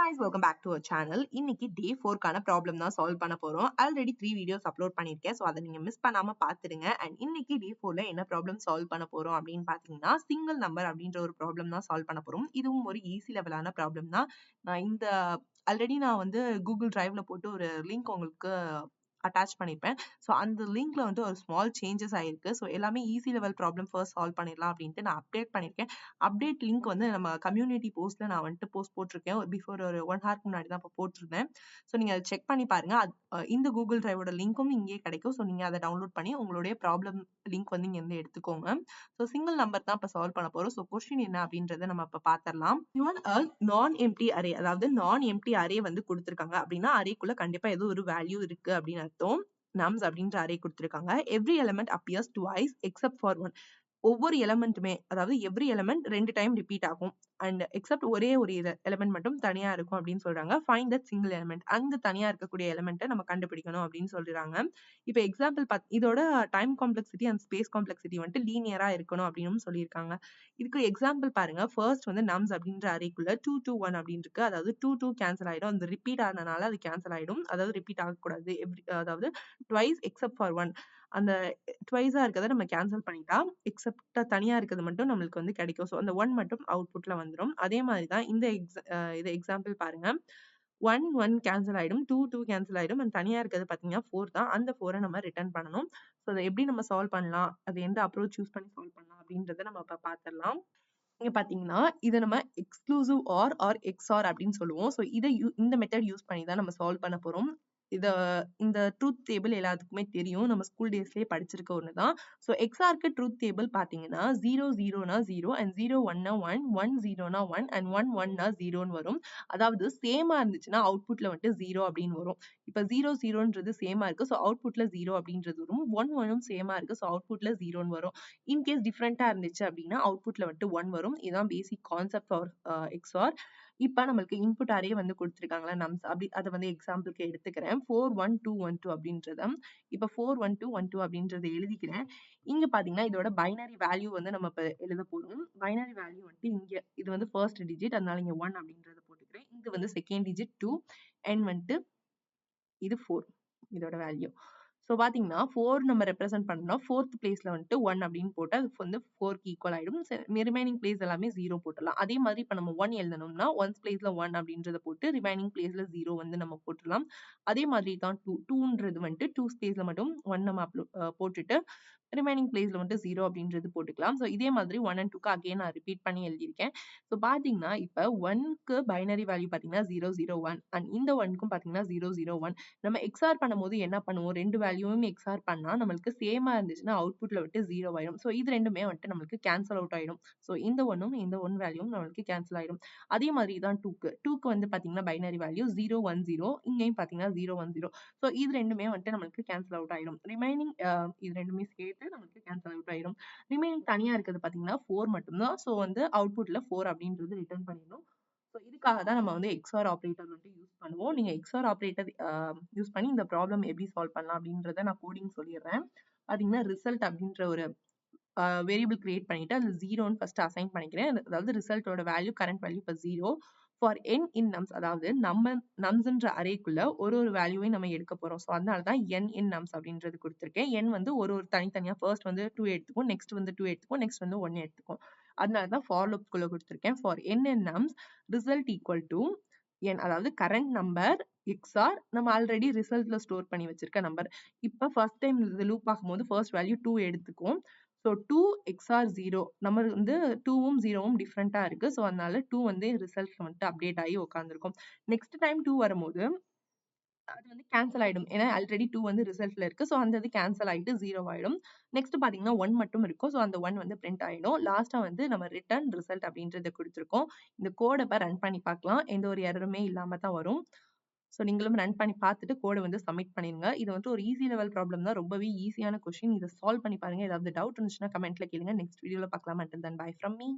guys, welcome back to our channel. இன்னைக்கு day 4 கான problem தான் சால்வ் பண்ண போறோம். ஆல்ரெடி 3 வீடியோஸ் அப்லோட் பண்ணிருக்கேன். ஸோ அதை நீங்க மிஸ் பண்ணாம பாத்துடுங்க. அண்ட் இன்னைக்கு day 4ல என்ன ப்ராப்ளம் சால்வ் பண்ண போறோம் அப்படின்னு பாத்தீங்கன்னா சிங்கிள் நம்பர் அப்படின்ற ஒரு ப்ராப்ளம் தான் சால்வ் பண்ண போறோம். இதுவும் ஒரு ஈஸி லெவலான ப்ராப்ளம் தான். நான் வந்து கூகுள் டிரைவ்ல போட்டு ஒரு லிங்க் உங்களுக்கு அட்டாச் பண்ணிப்பேன். ஸோ அந்த லிங்க்ல வந்து ஒரு ஸ்மால் சேஞ்சஸ் ஆயிருக்கு. ஸோ எல்லாமே easy level problem first solve பண்ணிடலாம் அப்படின்ட்டு நான் அப்டேட் பண்ணிருக்கேன். அப்டேட் லிங்க் வந்து நம்ம கம்யூனிட்டி போஸ்ட்ல நான் வந்துட்டு போஸ்ட் போட்டிருக்கேன். பிஃபோர் ஒரு 1 ஹவருக்கு முன்னாடி தான் இப்போ போட்டிருந்தேன். ஸோ நீங்க அதை செக் பண்ணி பாருங்க. இந்த கூகுள் டிரைவோட லிங்க்கும் இங்கே கிடைக்கும். ஸோ நீங்க அதை டவுன்லோட் பண்ணி உங்களுடைய ப்ராப்ளம் லிங்க் வந்து இங்க இருந்து எடுத்துக்கோங்க. ஸோ சிங்கிள் நம்பர் தான் இப்போ சால்வ் பண்ண போறோம். ஸோ கொஸ்டின் என்ன அப்படின்றத நம்ம இப்போ பார்த்துடலாம். நான் எம்டி அரே, அதாவது நான் எம்டி அரே வந்து கொடுத்துருக்காங்க அப்படின்னா அரேக்குள்ள கண்டிப்பா ஏதோ ஒரு வேல்யூ இருக்கு அப்படின்னு அர்த்தம். நம்ஸ் அப்படின்ற அரே கொடுத்துருக்காங்க. Every element appears twice except for one. ஒவ்வொரு எலமெண்ட்டுமே, அதாவது எவ்ரி எலமெண்ட் 2 டைம் ரிப்பீட் ஆகும். அண்ட் எக்ஸப்ட் ஒரே ஒரு எலமெண்ட் மட்டும் தனியா இருக்கும் அப்படின்னு சொல்றாங்க. Find that single element. அந்த தனியா இருக்கக்கூடிய எலமெண்ட்டை நம்ம கண்டுபிடிக்கணும் அப்படின்னு சொல்றாங்க. இப்போ எக்ஸாம்பிள் இதோட time complexity and space complexity வந்துட்டு லீனியரா இருக்கணும் அப்படின்னு சொல்லியிருக்காங்க. இதுக்கு எக்ஸாம்பிள் பாருங்க. ஃபர்ஸ்ட் வந்து நம்ஸ் அப்படின்ற அரேக்குள்ள 2 2 1 அப்படின்னு இருக்கு. அதாவது 2 2 கேன்சல் ஆயிடும். அந்த ரிப்பீட் ஆனனால அது கேன்சல் ஆயிடும். அதாவது ரிப்பீட் ஆகக்கூடாது. அதாவது ட்வைஸ் எக்ஸப்ட் ஃபார் ஒன். அந்த ட்வைஸா இருக்கிறத நம்ம கேன்சல் பண்ணிட்டா எக்ஸப்டா தனியா இருக்கிறது மட்டும் நம்மளுக்கு வந்து கிடைக்கும். ஸோ அந்த 1 மட்டும் அவுட்புட்ல வந்துடும். அதே மாதிரி தான் இந்த இது எக்ஸாம்பிள் பாருங்க. 1 1 கேன்சல் ஆயிடும். 2 2 கேன்சல் ஆயிடும். அண்ட் தனியா இருக்கிறது பாத்தீங்கன்னா 4 தான். அந்த 4 நம்ம ரிட்டர்ன் பண்ணணும். ஸோ அதை எப்படி நம்ம சால்வ் பண்ணலாம், அது எந்த அப்ரோச் யூஸ் பண்ணி சால்வ் பண்ணலாம் அப்படின்றத நம்ம இப்ப பாத்திரலாம். இங்க பாத்தீங்கன்னா இதை நம்ம எக்ஸ்க்ளூசிவ் ஆர் எக்ஸ்ஆர் அப்படின்னு சொல்லுவோம். ஸோ இந்த மெத்தட் யூஸ் பண்ணி தான் நம்ம சால்வ் பண்ண போறோம். இந்த ட்ரூத் டேபிள் எல்லாத்துக்குமே தெரியும். நம்ம ஸ்கூல் டேஸ்லயே படிச்சிருக்க ஒண்ணுதான். ஸோ எக்ஸ்ஆருக்கு ட்ரூத் டேபிள் பாத்தீங்கன்னா 0 0னா 0 அண்ட் 0 1னா 1 1 0னா 1 அண்ட் 1 1னா 0ன்னு வரும். அதாவது சேமா இருந்துச்சுன்னா அவுட்புட்ல வந்துட்டு 0 அப்படின்னு வரும். இப்ப 0 0ன்றது சேமா இருக்கு. ஸோ அவுட்புட்ல 0 அப்படின்றது வரும். 1 1ம் சேமா இருக்கு. ஸோ அவுட்புட்ல 0ன்னு வரும். இன்கேஸ் டிஃப்ரெண்டா இருந்துச்சு அப்படின்னா அவுட்புட்ல வந்துட்டு 1 வரும். இதுதான் பேசிக் கான்செப்ட் ஃபார் எக்ஸ்ஆர். இப்ப நம்மளுக்கு இன்புட் அரே வந்து கொடுத்துருக்காங்களா நம்ஸ், அப்படி அதை வந்து எக்ஸாம்பிளுக்கு எடுத்துக்கிறேன். 4 1 2 1 2 அப்படின்றத இப்ப 4 1 2 1 2 அப்படின்றத எழுதிக்கிறேன். இங்க பாத்தீங்கன்னா இதோட பைனரி வேல்யூ வந்து நம்ம இப்ப எழுத போறோம். பைனரி வேல்யூ வந்துட்டு இங்க இது வந்து ஃபர்ஸ்ட் டிஜிட், அதனால இங்க 1 அப்படின்றத போட்டுக்கிறேன். இது வந்து செகண்ட் டிஜிட் 2 அண்ட் வந்துட்டு இது 4 இதோட வேல்யூ. ஸோ பாத்தீங்கன்னா 4 நம்ம ரெப்ரசென்ட் பண்ணோம்னா ஃபோர்த் பிளேஸ்ல வந்துட்டு 1 அப்படின்னு போட்டு அது வந்து 4க்கு ஈக்குவல் ஆயிடும். ரிமைனிங் பிளேஸ் எல்லாமே 0 போட்டுடலாம். அதே மாதிரி இப்ப நம்ம 1 எழுதணும்னா ஒன்ஸ் பிளேஸ்ல 1 அப்படின்றத போட்டு ரிமைனிங் பிளேஸ்ல 0 வந்து நம்ம போட்டுடலாம். அதே மாதிரி தான் 2ன்றது வந்துட்டு 2 ஸ்பேஸ்ல மட்டும் 1 நம்ம போட்டுட்டு ரிமைனிங் பிளேஸ்ல வந்துட்டு 0 அப்படின்றது போட்டுக்கலாம். ஸோ இதே மாதிரி 1 and 2க்கு அகைன் நான் ரிப்பீட் பண்ணி எழுதியிருக்கேன். ஸோ பாத்தீங்கன்னா இப்ப 1க்கு பைனரி வேல்யூ பாத்தீங்கன்னா 0 0 1 அண்ட் இந்த 1க்கும் பாத்தீங்கன்னா 0 0 1. நம்ம எக்ஸ்ஆர் பண்ணும்போது என்ன பண்ணுவோம், ரெண்டு வேல்யூவும் எக்ஸ்ஆர் பண்ணா நம்மளுக்கு சேமா இருந்துச்சுன்னா அவுட்புட்ல விட்டு 0 ஆயிடும். ஸோ இது ரெண்டுமே வந்துட்டு நம்மளுக்கு கேன்சல் அவுட் ஆயிடும். ஸோ இந்த ஒன்னும் இந்த 1 வேல்யூவும் நம்மளுக்கு கேன்சல் ஆயிடும். அதே மாதிரி தான் 2க்கு வந்து பாத்தீங்கன்னா பைனரி வேல்யூ 0 1 0, இங்கேயும் பாத்தீங்கன்னா 0 1 0. ஸோ இது ரெண்டுமே வந்துட்டு நம்மளுக்கு கேன்சல் அவுட் ஆயிடும். ரிமைனிங் இது ரெண்டுமே சேர்த்து நமக்கு கேன்சல் அவுட் ஆயிடும். ரிமைனிங் தனியா இருக்கிறது பாத்தீங்கன்னா 4 மட்டும்தான். ஸோ வந்து அவுட்புட்ல 4 அப்படின்றது ரிட்டர்ன் பண்ணிடணும். ஸோ இதுக்காக தான் நம்ம வந்து எக்ஸ்ஆர் ஆப்ரேட்டர் வந்து யூஸ் பண்ணுவோம். நீங்க எக்ஸ்ஆர் ஆப்ரேட்டர் யூஸ் பண்ணி இந்த ப்ராப்ளம் எப்படி சால்வ் பண்ணலாம் அப்படின்றத நான் கோடிங் சொல்லிடுறேன். பாத்தீங்கன்னா ரிசல்ட் அப்படின்ற ஒரு வேரியபிள் கிரியேட் பண்ணிட்டு அது 0ன்னு ஃபர்ஸ்ட் அசைன் பண்ணிக்கிறேன். அதாவது ரிசல்ட்டோட வேல்யூ கரண்ட் வேல்யூ இப்போ 0 ஃபார் n இன் நம்ஸ், அதாவது நம்ம நம்ஸ்ன்ற அரேக்குள்ள ஒரு வேல்யூவை நம்ம எடுக்க போறோம். ஸோ அதனால தான் n இன் நம்ஸ் அப்படின்றது கொடுத்துருக்கேன். n வந்து ஒரு தனித்தனியா ஃபர்ஸ்ட் வந்து 2 எடுத்துக்கும், நெக்ஸ்ட் வந்து 2 எடுத்துக்கும், நெக்ஸ்ட் வந்து 1 எடுத்துக்கும். அதனால தான் ஃபார் லூப்குள்ள கொடுத்துருக்கேன். For n in nums result equal to n, அதாவது கரண்ட் நம்பர் எக்ஸ்ஆர் நம்ம ஆல்ரெடி ரிசல்ட்ல ஸ்டோர் பண்ணி வச்சிருக்க நம்பர். இப்ப ஃபர்ஸ்ட் டைம் இது லூப் ஆகும்போது ஃபர்ஸ்ட் வேல்யூ 2 எடுத்துக்கும். ஸோ 2 எக்ஸ்ஆர் 0, நம்ம வந்து 2வும் 0வும் டிஃப்ரெண்டா இருக்கு. ஸோ அதனால 2 வந்து ரிசல்ட்ல வந்துட்டு அப்டேட் ஆகி உட்காந்துருக்கும். நெக்ஸ்ட் டைம் 2 வரும்போது அது வந்து கேன்சல் ஆயிடும். ஏன்னா ஆல்ரெடி 2 வந்து ரிசல்ட்ல இருக்கு. ஸோ அந்த இது கேன்சல் ஆயிட்டு 0 ஆயிடும். நெக்ஸ்ட் பாத்தீங்கன்னா 1 மட்டும் இருக்கும். ஸோ அந்த 1 வந்து பிரிண்ட் ஆயிடும். லாஸ்டா வந்து நம்ம ரிட்டர்ன் ரிசல்ட் அப்படின்றத கொடுத்துருக்கோம். இந்த கோடை இப்ப ரன் பண்ணி பார்க்கலாம். எந்த ஒரு எரருமே இல்லாம தான் வரும். ஸோ நீங்களும் ரன் பண்ணி பார்த்துட்டு கோடை வந்து சப்மிட் பண்ணிருங்க. இது வந்து ஒரு ஈஸி லெவல் ப்ராப்ளம் தான். ரொம்பவே ஈஸியான கொஸ்டின். இதை சால்வ் பண்ணி பாருங்க. ஏதாவது டவுட் இருந்துச்சுன்னா கமெண்ட்ல கேளுங்க. நெக்ஸ்ட் வீடியோல பார்க்கலாம். until then bye from me.